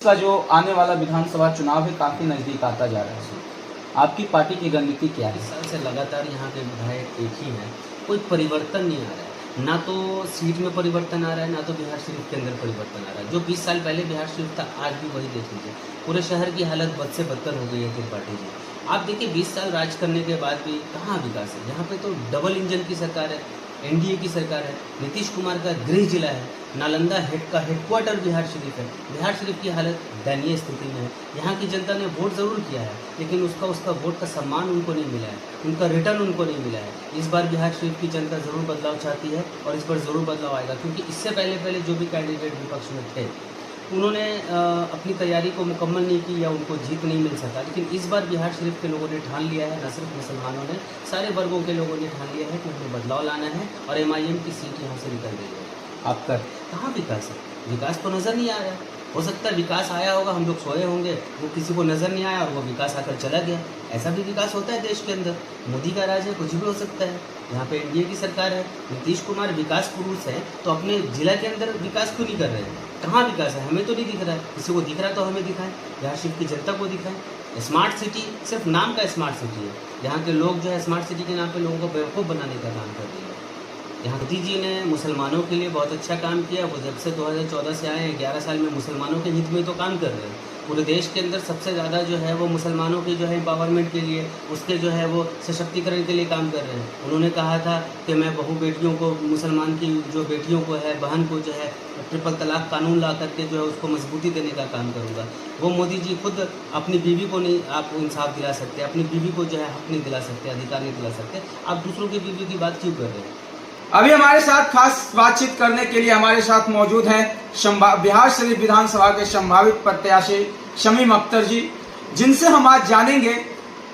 का जो आने वाला विधानसभा चुनाव है काफ़ी नज़दीक आता जा रहा है। आपकी पार्टी की रणनीति क्या है? 20 साल से लगातार यहाँ के विधायक एक ही हैं, कोई परिवर्तन नहीं आ रहा है। ना तो सीट में परिवर्तन आ रहा है, ना तो बिहार शरीफ के अंदर परिवर्तन आ रहा है। जो 20 साल पहले बिहार शरीफ था, आज भी वही देख लीजिए। पूरे शहर की हालत बद से बदतर हो गई है त्रिपाठी जी। आप देखिए 20 साल राज करने के बाद भी कहाँ विकास है। यहाँ पे तो डबल इंजन की सरकार है, एनडीए की सरकार है, नीतीश कुमार का गृह जिला है, नालंदा का हेडक्वार्टर बिहार शरीफ है। बिहार शरीफ की हालत दयनीय स्थिति में है। यहाँ की जनता ने वोट ज़रूर किया है, लेकिन उसका वोट का सम्मान उनको नहीं मिला है, उनका रिटर्न उनको नहीं मिला है। इस बार बिहार शरीफ की जनता ज़रूर बदलाव चाहती है और इस बार ज़रूर बदलाव आएगा, क्योंकि इससे पहले जो भी कैंडिडेट विपक्ष में थे उन्होंने अपनी तैयारी को मुकम्मल नहीं की या उनको जीत नहीं मिल सका। लेकिन इस बार बिहार शरीफ के लोगों ने ठान लिया है, न सिर्फ मुसलमानों ने, सारे वर्गों के लोगों ने ठान लिया है कि हमें बदलाव लाना है और एमआईएम की सीट यहाँ से निकल गई है। आपका कहाँ विकास है? विकास तो नज़र नहीं आ रहा है। हो सकता है विकास आया होगा, हम लोग सोए होंगे, वो किसी को नज़र नहीं आया और वो विकास आकर चला गया। ऐसा भी विकास होता है देश के अंदर। मोदी का राज है, कुछ भी हो सकता है। यहाँ पे एनडीए की सरकार है, नीतीश कुमार विकास पुरुष है, तो अपने जिला के अंदर विकास क्यों नहीं कर रहे हैं? कहाँ विकास है? हमें तो नहीं दिख रहा है। किसी को दिख रहा है तो हमें दिखाएं, बिहार शरीफ की जनता को दिखाएं। स्मार्ट सिटी सिर्फ नाम का स्मार्ट सिटी है। यहाँ के लोग जो है स्मार्ट सिटी के नाम पे लोगों को बेवकूफ़ बनाने का काम कर रही है। यहाँ मोदी जी ने मुसलमानों के लिए बहुत अच्छा काम किया। वो जब से 2014 से आए हैं, 11 साल में मुसलमानों के हित में तो काम कर रहे हैं। पूरे देश के अंदर सबसे ज़्यादा जो है वो मुसलमानों की जो है एम्पावरमेंट के लिए, उसके जो है वो सशक्तिकरण के लिए काम कर रहे हैं। उन्होंने कहा था कि मैं बहू बेटियों को, मुसलमान की जो बेटियों को है, बहन को जो है ट्रिपल तलाक कानून ला करके जो है उसको मजबूती देने का काम करूँगा। वो मोदी जी खुद अपनी बीवी को नहीं आप इंसाफ दिला सकते, अपनी बीवी को जो है हक नहीं दिला सकते, अधिकार नहीं दिला सकते। आप दूसरों की बीवी की बात क्यों कर रहे हैं? अभी हमारे साथ खास बातचीत करने के लिए हमारे साथ मौजूद हैं बिहार शरीफ विधानसभा के संभावित प्रत्याशी शमीम अख्तर जी, जिनसे हम आज जानेंगे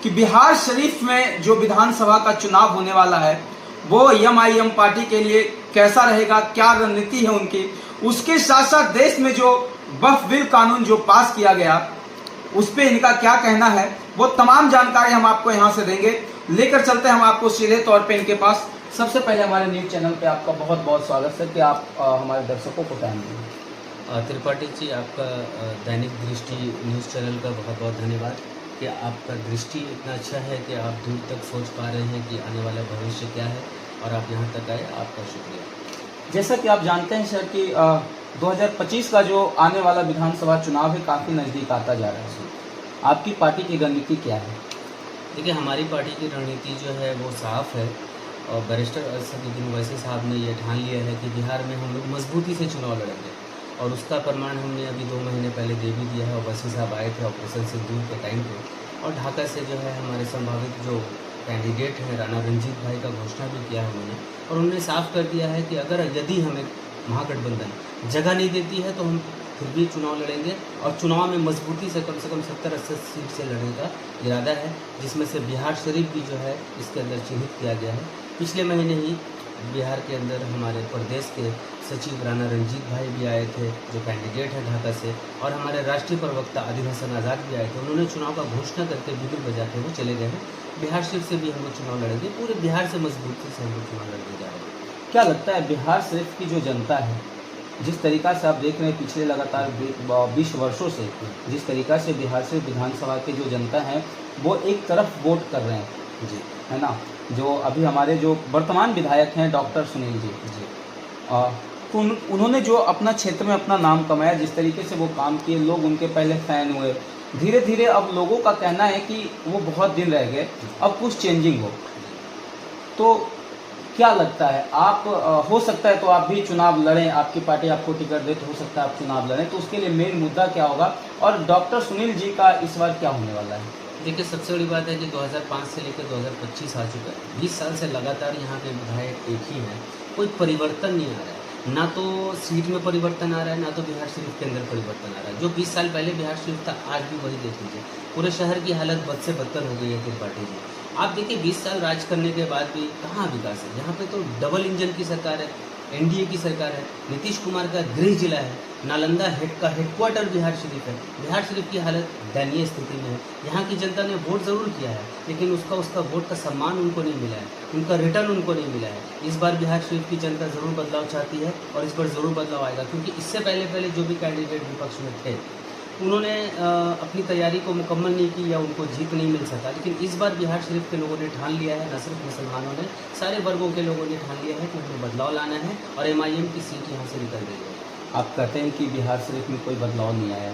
कि बिहार शरीफ में जो विधानसभा का चुनाव होने वाला है वो एमआईएम पार्टी के लिए कैसा रहेगा, क्या रणनीति है उनकी। उसके साथ साथ देश में जो वक्फ बिल कानून जो पास किया गया उस पर इनका क्या कहना है, वो तमाम जानकारी हम आपको यहाँ से देंगे। लेकर चलते हैं हम आपको सीधे तौर पे इनके पास। सबसे पहले हमारे न्यूज़ चैनल पे आपका बहुत बहुत स्वागत है कि आप हमारे दर्शकों को टाइम दें। त्रिपाठी जी, आपका दैनिक दृष्टि न्यूज़ चैनल का बहुत बहुत धन्यवाद कि आपका दृष्टि इतना अच्छा है कि आप दूर तक सोच पा रहे हैं कि आने वाला भविष्य क्या है और आप यहाँ तक आए, आपका शुक्रिया। जैसा कि आप जानते हैं सर कि 2025 का जो आने वाला विधानसभा चुनाव है काफ़ी नज़दीक आता जा रहा है। आपकी पार्टी की रणनीति क्या है? देखिए, हमारी पार्टी की रणनीति जो है वो साफ़ है और बैरिस्टर असदुद्दीन ओवैसी साहब ने ये ठान लिया है कि बिहार में हम लोग मजबूती से चुनाव लड़ेंगे और उसका प्रमाण हमने अभी 2 महीने पहले दे भी दिया है। ओवैसी साहब आए थे ऑपरेशन सिंदूर के टाइम पे और ढाका से जो है हमारे संभावित जो कैंडिडेट हैं राणा रंजीत भाई का घोषणा भी किया है उन्होंने, और उन्होंने साफ कर दिया है कि अगर यदि हमें महागठबंधन जगह नहीं देती है तो हम फिर भी चुनाव लड़ेंगे और चुनाव में मजबूती से कम 70-80 सीट से लड़ने का इरादा है, जिसमें से बिहार शरीफ भी जो है इसके अंदर चिन्हित किया गया है। पिछले महीने ही बिहार के अंदर हमारे प्रदेश के सचिव राणा रंजीत भाई भी आए थे जो कैंडिडेट हैं ढाका से, और हमारे राष्ट्रीय प्रवक्ता आदिल हसन आज़ाद भी आए थे। उन्होंने चुनाव का घोषणा करके बिगुल बजा के वो चले गए हैं। बिहार शरीफ से भी हम लोग चुनाव लड़ेंगे, पूरे बिहार से मजबूती से हम लोग चुनाव लड़ने जा रहे हैं। क्या लगता है बिहार शरीफ की जो जनता है, जिस तरीक़ा से आप देख रहे हैं पिछले लगातार 20 वर्षों से जिस तरीक़ा से बिहार से विधानसभा के जो जनता है वो एक तरफ वोट कर रहे हैं जी, है ना, जो अभी हमारे जो वर्तमान विधायक हैं डॉक्टर सुनील जी तो उन्होंने जो अपना क्षेत्र में अपना नाम कमाया, जिस तरीके से वो काम किए, लोग उनके पहले फ़ैन हुए। धीरे धीरे अब लोगों का कहना है कि वो बहुत दिन रह गए, अब कुछ चेंजिंग हो। तो क्या लगता है आप हो सकता है तो आप भी चुनाव लड़ें, आपकी पार्टी आपको टिकट दे तो हो सकता है आप चुनाव लड़ें, तो उसके लिए मेन मुद्दा क्या होगा और डॉक्टर सुनील जी का इस बार क्या होने वाला है? देखिए, सबसे बड़ी बात है कि 2005 से लेकर 2025 आ चुका है। 20 साल से लगातार यहाँ के विधायक एक ही हैं, कोई परिवर्तन नहीं आ रहा है। ना तो सीट में परिवर्तन आ रहा है, ना तो बिहार शरीफ के अंदर परिवर्तन आ रहा है। जो 20 साल पहले बिहार शरीफ था, आज भी वही देख लीजिए। पूरे शहर की हालत बद से बदतर हो गई है त्रिपाठी जी। आप देखिए 20 साल राज करने के बाद भी कहाँ विकास है। यहाँ पे तो डबल इंजन की सरकार है, एनडीए की सरकार है, नीतीश कुमार का गृह जिला है, नालंदा का हेडक्वार्टर बिहार शरीफ है। बिहार शरीफ की हालत दयनीय स्थिति में है। यहाँ की जनता ने वोट ज़रूर किया है, लेकिन उसका वोट का सम्मान उनको नहीं मिला है, उनका रिटर्न उनको नहीं मिला है। इस बार बिहार शरीफ की जनता ज़रूर बदलाव चाहती है और इस बार ज़रूर बदलाव आएगा, क्योंकि इससे पहले जो भी कैंडिडेट विपक्ष में थे उन्होंने अपनी तैयारी को मुकम्मल नहीं की या उनको जीत नहीं मिल सका। लेकिन इस बार बिहार शरीफ के लोगों ने ठान लिया है, न सिर्फ मुसलमानों ने, सारे वर्गों के लोगों ने ठान लिया है कि हमें बदलाव लाना है और MIM की सीट यहाँ से निकल रही है। आप कहते हैं कि बिहार शरीफ में कोई बदलाव नहीं आया।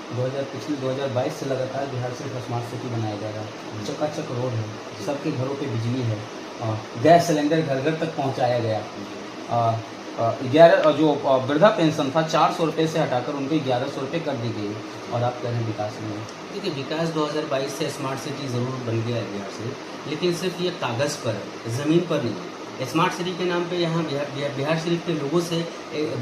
पिछले 2022 से लगातार बिहार शरीफ स्मार्ट सिटी बनाया जा रहा है। चकाचक रोड है, सबके घरों पे बिजली है, गैस सिलेंडर घर घर तक पहुंचाया गया। 11 जो वृद्धा पेंशन था 400 रुपये से हटाकर उनको 1100 रुपये कर दी गई। और आप कह रहे हैं विकास नहीं है। देखिए, विकास 2022 से स्मार्ट सिटी ज़रूर बन गया है बिहार से, लेकिन सिर्फ ये कागज़ पर, ज़मीन पर नहीं। स्मार्ट सिटी के नाम पे यहाँ बिहार शरीफ के लोगों से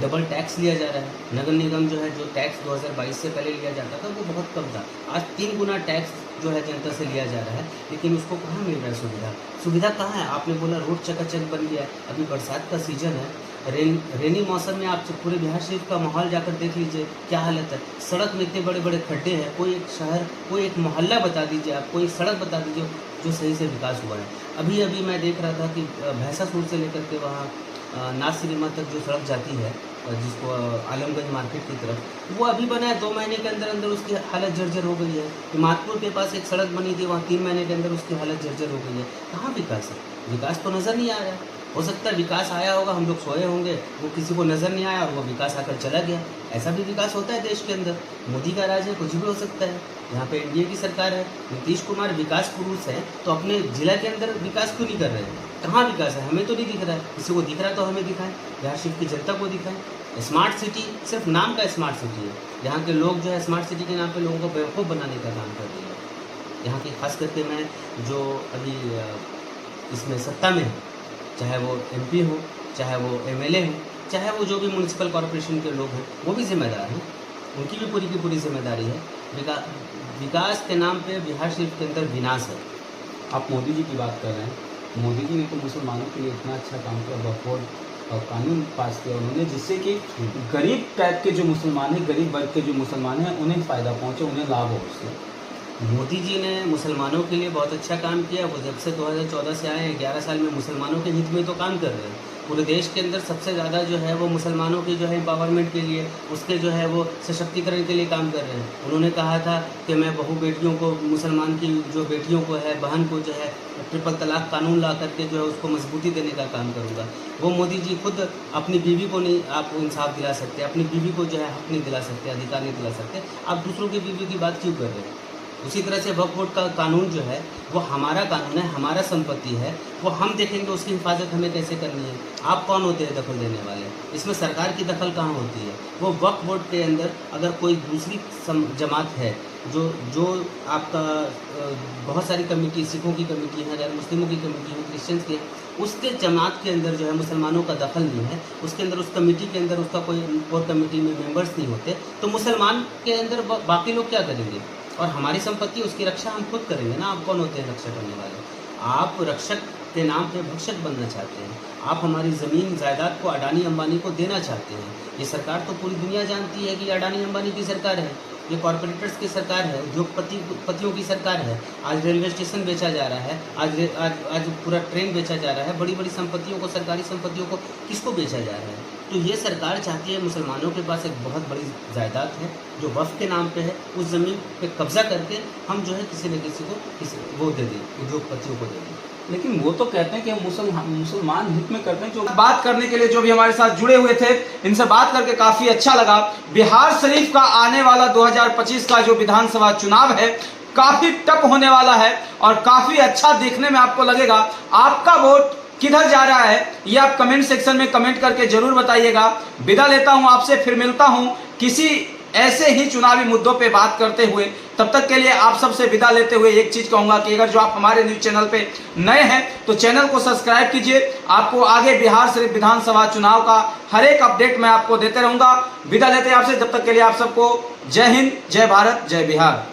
डबल टैक्स लिया जा रहा है। नगर निगम जो है, जो टैक्स 2022 से पहले लिया जाता था वो बहुत कम था, आज 3 गुना टैक्स जो है जनता से लिया जा रहा है। लेकिन उसको कहाँ मिल रहा है सुविधा कहाँ है? आपने बोला रोड चकाचक बन गया है। अभी बरसात का सीजन है, रेनी मौसम में आप पूरे बिहार शरीफ का माहौल जाकर देख लीजिए, क्या हालत है। सड़क में इतने बड़े बड़े खड्डे हैं। कोई एक शहर, कोई एक मोहल्ला बता दीजिए आप, कोई सड़क बता दीजिए जो सही से विकास हुआ है। अभी मैं देख रहा था कि भैंसासुर से लेकर के वहाँ नाथ सिनेमा तक जो सड़क जाती है, जिसको आलमगंज मार्केट की तरफ, वो अभी बना है। 2 महीने के अंदर अंदर उसकी हालत जर्जर हो गई है। हिमादपुर के पास एक सड़क बनी थी, वहाँ 3 महीने के अंदर उसकी हालत जर्जर हो गई है। कहाँ विकास है? विकास तो नज़र नहीं आ रहा है। हो सकता है विकास आया होगा, हम लोग सोए होंगे, वो किसी को नज़र नहीं आया और वो विकास आकर चला गया। ऐसा भी विकास होता है देश के अंदर। मोदी का राज है, कुछ भी हो सकता है। यहाँ पे NDA की सरकार है, नीतीश कुमार विकास पुरुष है, तो अपने जिला के अंदर विकास क्यों नहीं कर रहे हैं? कहाँ विकास है? हमें तो नहीं दिख रहा है। किसी को दिख रहा है तो हमें दिखाएं, बिहार शरीफ की जनता को दिखाएं। स्मार्ट सिटी सिर्फ नाम का स्मार्ट सिटी है। यहाँ के लोग जो है स्मार्ट सिटी के नाम पे लोगों को बेवकूफ़ बनाने का काम कर रही है। यहाँ की खास करके मैं जो अभी इसमें सत्ता में है, चाहे वो MP हो, चाहे वो MLA हो, चाहे वो जो भी म्यूनसिपल कॉरपोरेशन के लोग हैं, वो भी जिम्मेदार हैं। उनकी भी पूरी की पूरी जिम्मेदारी है। विकास के नाम पे बिहार शरीफ के अंदर विनाश है। आप मोदी जी की बात कर रहे हैं। मोदी जी ने तो मुसलमानों के लिए इतना अच्छा काम किया, वक्फ और कानून पास किया उन्होंने, जिससे कि गरीब टाइप के जो मुसलमान हैं, गरीब वर्ग के जो मुसलमान हैं, उन्हें फ़ायदा पहुँचे, उन्हें लाभ हो उससे। मोदी जी ने मुसलमानों के लिए बहुत अच्छा काम किया। वो जब से 2014 से आए हैं, 11 साल में मुसलमानों के हित में तो काम कर रहे हैं। पूरे देश के अंदर सबसे ज़्यादा जो है वो मुसलमानों के जो है एम्पावरमेंट के लिए, उसके जो है वो सशक्तिकरण के लिए काम कर रहे हैं। उन्होंने कहा था कि मैं बहु बेटियों को, मुसलमान की जो बेटियों को है, बहन को जो है ट्रिपल तलाक कानून ला करके जो है उसको मजबूती देने का काम करूँगा। वो मोदी जी खुद अपनी बीवी को नहीं आप इंसाफ दिला सकते, अपनी बीवी को जो है हक नहीं दिला सकते, अधिकार नहीं दिला सकते। आप दूसरों की बीवी की बात क्यों कर रहे हैं? उसी तरह से वक्फ बोर्ड का कानून जो है वो हमारा कानून है, हमारा संपत्ति है, वो हम देखेंगे उसकी हिफाजत हमें कैसे करनी है। आप कौन होते हैं दखल देने वाले? इसमें सरकार की दखल कहाँ होती है? वो वक्फ बोर्ड के अंदर अगर कोई दूसरी जमात है, जो आपका बहुत सारी कमेटी, सिखों की कमेटी है, गैर मुस्लिमों की कमेटी है, क्रिश्चियंस की है, उसके जमात के अंदर जो है मुसलमानों का दखल नहीं है, उसके अंदर उस कमेटी के अंदर उसका कोई कोर कमेटी में मेंबर्स नहीं होते, तो मुसलमान के अंदर बाकी लोग क्या करेंगे? और हमारी संपत्ति, उसकी रक्षा हम खुद करेंगे ना। आप कौन होते हैं रक्षा करने वाले? आप रक्षक के नाम पे भक्षक बनना चाहते हैं। आप हमारी ज़मीन जायदाद को अडानी अंबानी को देना चाहते हैं। ये सरकार तो पूरी दुनिया जानती है कि अडानी अंबानी की सरकार है, ये कॉरपोरेटर्स की सरकार है, उद्योगपतियों की सरकार है। आज रेलवे स्टेशन बेचा जा रहा है, आज पूरा ट्रेन बेचा जा रहा है। बड़ी बड़ी संपत्तियों को, सरकारी संपत्तियों को किसको बेचा जा रहा है? तो ये सरकार चाहती है मुसलमानों के पास एक बहुत बड़ी जायदाद है जो वक्फ के नाम पे है, उस ज़मीन पे कब्जा करके हम जो है किसी न किसी को वो दे दें, उद्योगपतियों को दे दें। लेकिन वो तो कहते हैं कि हम मुसलमान हित में करते हैं। जो बात करने के लिए जो भी हमारे साथ जुड़े हुए थे, इनसे बात करके काफ़ी अच्छा लगा। बिहार शरीफ का आने वाला 2025 का जो विधानसभा चुनाव है काफ़ी टफ होने वाला है और काफ़ी अच्छा देखने में आपको लगेगा। आपका वोट किधर जा रहा है ये आप कमेंट सेक्शन में कमेंट करके जरूर बताइएगा। विदा लेता हूं आपसे, फिर मिलता हूं किसी ऐसे ही चुनावी मुद्दों पे बात करते हुए। तब तक के लिए आप सबसे विदा लेते हुए एक चीज कहूंगा कि अगर जो आप हमारे न्यूज चैनल पे नए हैं तो चैनल को सब्सक्राइब कीजिए। आपको आगे बिहार शरीफ विधानसभा चुनाव का हर एक अपडेट मैं आपको देते रहूंगा। विदा लेते हैं आपसे, जब तक के लिए आप सबको जय हिंद, जय भारत, जय बिहार।